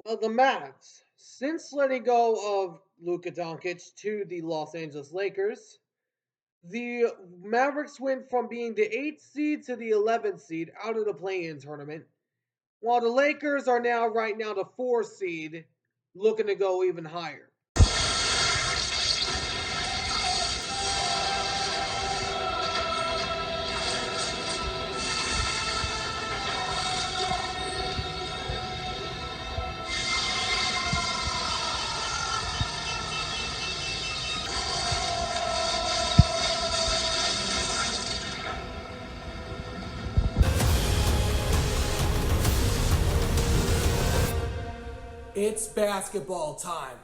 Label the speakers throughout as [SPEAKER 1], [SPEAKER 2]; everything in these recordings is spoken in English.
[SPEAKER 1] Well, the Mavs, since letting go of Luka Doncic to the Los Angeles Lakers, the Mavericks went from being the 8th seed to the 11th seed out of the play-in tournament, while the Lakers are now right now the 4th seed, looking to go even higher.
[SPEAKER 2] It's basketball time.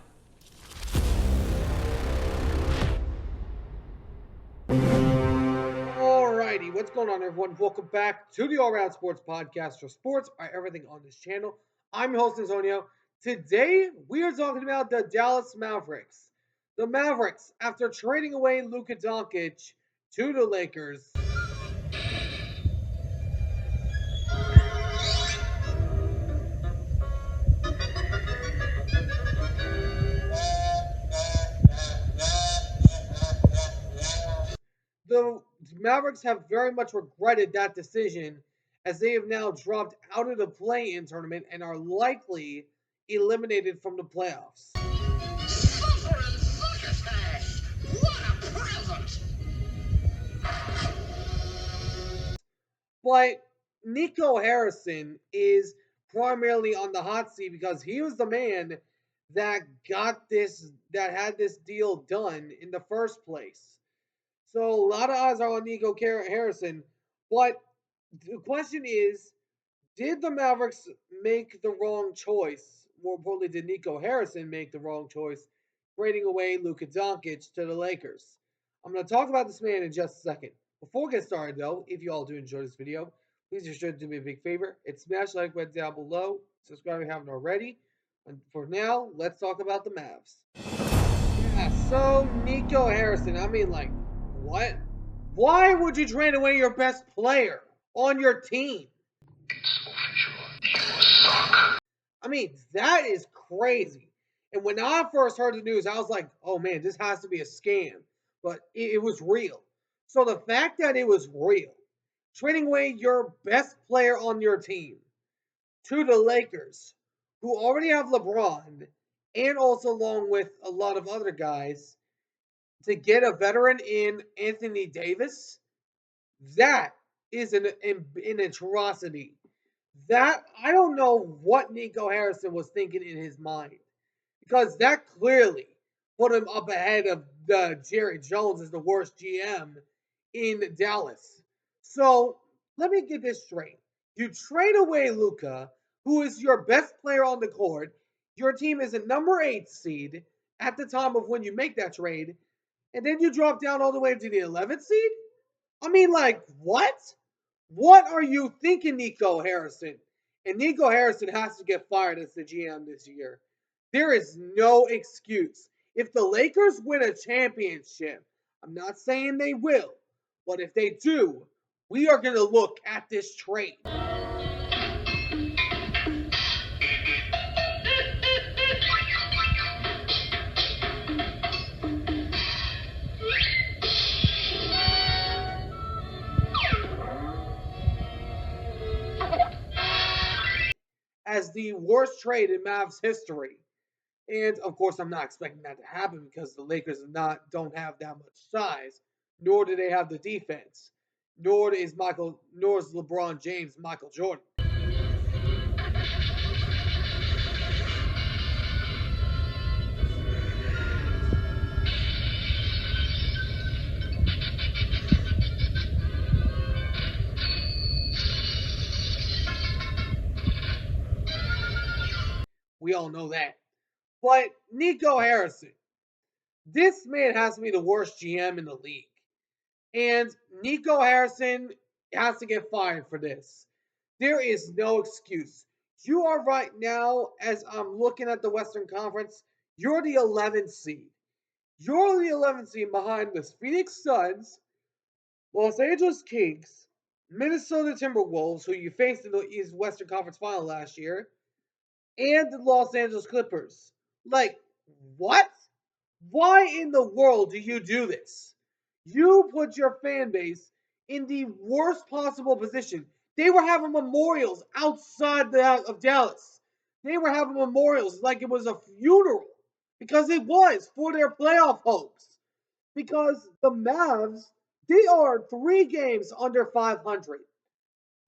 [SPEAKER 1] Alrighty, what's going on, everyone? Welcome back to the All Around Sports Podcast for sports by everything on this channel. I'm your host, Antonio. Today, we are talking about the Dallas Mavericks. The Mavericks, after trading away Luka Doncic to the Lakers, the Mavericks have very much regretted that decision as they have now dropped out of the play-in tournament and are likely eliminated from the playoffs. But Nico Harrison is primarily on the hot seat because he was the man that had this deal done in the first place. So a lot of eyes are on Nico Harrison. But the question is, did the Mavericks make the wrong choice? More importantly, did Nico Harrison make the wrong choice trading away Luka Doncic to the Lakers? I'm going to talk about this man in just a second. Before we get started, though, if you all do enjoy this video, please be sure to do me a big favor and smash the like button down below. Subscribe if you haven't already. And for now, let's talk about the Mavs. Yeah, so Nico Harrison, what? Why would you trade away your best player on your team? That is crazy. And when I first heard the news, I was like, oh man, this has to be a scam. But it was real. So the fact that it was real, trading away your best player on your team to the Lakers, who already have LeBron, and also along with a lot of other guys, to get a veteran in Anthony Davis, that is an atrocity. That I don't know what Nico Harrison was thinking in his mind because that clearly put him up ahead of the Jerry Jones as the worst GM in Dallas. So let me get this straight. You trade away Luka, who is your best player on the court. Your team is a number 8 seed at the time of when you make that trade, and then you drop down all the way to the 11th seed? What? What are you thinking, Nico Harrison? And Nico Harrison has to get fired as the GM this year. There is no excuse. If the Lakers win a championship, I'm not saying they will, but if they do, we are going to look at this trade. As the worst trade in Mavs history. And of course, I'm not expecting that to happen because the Lakers don't have that much size, nor do they have the defense, nor is LeBron James Michael Jordan. We all know that. But Nico Harrison, this man has to be the worst GM in the league. And Nico Harrison has to get fired for this. There is no excuse. You are right now, as I'm looking at the Western Conference, you're the 11th seed. You're the 11th seed behind the Phoenix Suns, Los Angeles Kings, Minnesota Timberwolves, who you faced in the East Western Conference Final last year, and the Los Angeles Clippers. Like, what? Why in the world do you do this? You put your fan base in the worst possible position. They were having memorials outside of Dallas. They were having memorials like it was a funeral because it was for their playoff hopes. Because the Mavs, they are 3 games under 500.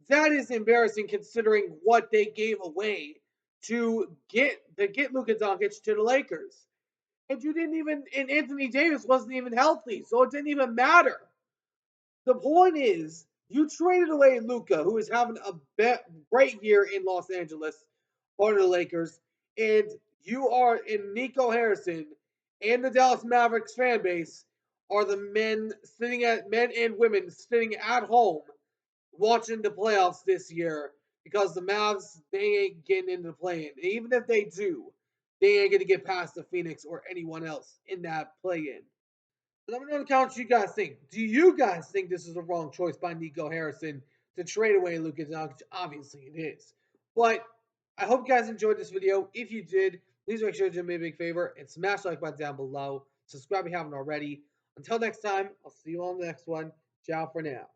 [SPEAKER 1] That is embarrassing considering what they gave away to get Luka Doncic to the Lakers. And you didn't even and Anthony Davis wasn't even healthy, so it didn't even matter. The point is, you traded away Luka, who is having a great year in Los Angeles, part of the Lakers, and you are in Nico Harrison and the Dallas Mavericks fan base are the men and women sitting at home watching the playoffs this year because the Mavs they ain't getting into the play-in. Even if they do, they ain't gonna get past the Phoenix or anyone else in that play-in. Let me know in the comments what you guys think. Do you guys think this is a wrong choice by Nico Harrison to trade away Luka Doncic? Obviously, it is. But I hope you guys enjoyed this video. If you did, please make sure to do me a big favor and smash the like button down below. Subscribe if you haven't already. Until next time, I'll see you on the next one. Ciao for now.